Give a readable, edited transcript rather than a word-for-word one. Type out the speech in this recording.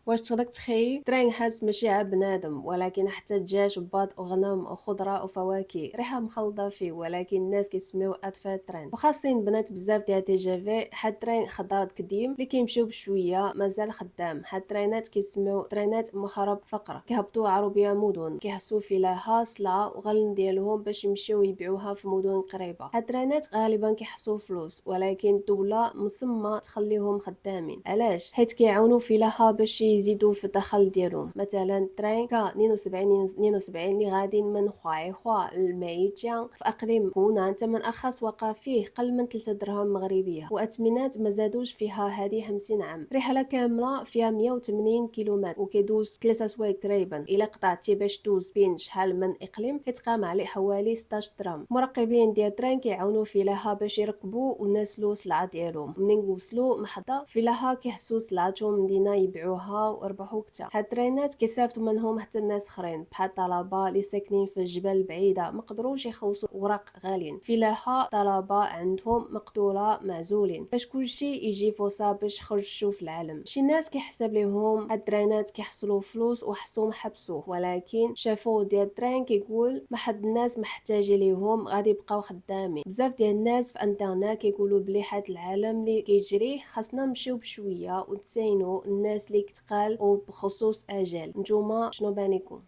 واش تقدر تخيل ترين حاس ماشي عا بنادم ولكن حتى دجاج وباط وغنم وخضره وفواكه ريحه مخلطه فيه، ولكن الناس كيسميوه اطفاء ترين. وخاصين بنات بزاف ديال تي جي في حد ترين خضرات قديم اللي كيمشيو بشويه مازال خدام. حد ترينات كيسميو ترينات محارب فقره، كيهبطوا عربيه مدن كيحسوا في لها صلعه وغلن ديالهم باش يمشيو يبيعوها في مدن قريبه. هاد الترينات غالبا كيحسوا فلوس، ولكن الدوله مصممه تخليهم خدامين. علاش؟ حيت كيعاونوا في لها باش يزيدوا في الدخل ديالهم. مثلا ترين كا 72 اللي غادي من خوايخوا لميتيان في اقليم هونان ثمن ارخص وقع فيه قل من 3 درهم مغربيه، واثمنات ما زادوش فيها هذه 50 عام. رحله كامله فيها 180 كيلومتر وكيدوز 3 سوايع تقريبا. الا قطعتي باش دوز بين شحال من اقليم كتقام عليه حوالي 16 درهم. مراقبين ديال ترين كيعاونوا في لها باش يركبوا ونسلوا السلعه ديالهم. منين وصلوا محطه في لها كيحسوا سلعتهم مدينه يبيعوها وربحوا كتر. هاد الترينات كيصيفطوا منهم حتى الناس اخرين بحال طلبه اللي ساكنين في الجبال البعيده ما قدروش يخلصوا اوراق غاليين. في لها طلبه عندهم مقتوله معزولين باش كلشي يجي فرصه باش يخرجوا في العالم. شي ناس كيحسب لهم هاد الترينات كيحصلوا فلوس وحسهم حبسوه، ولكن شافوا ديال الترين كيقول ما حد الناس محتاجين ليهم غادي يبقاو خدامين. بزاف ديال الناس في انترنت كيقولوا بلي حد العالم اللي كيجري خاصنا نمشيو بشويه ونتساينوا الناس اللي كتقال وبخصوص اجال. نتوما شنو بانيكم؟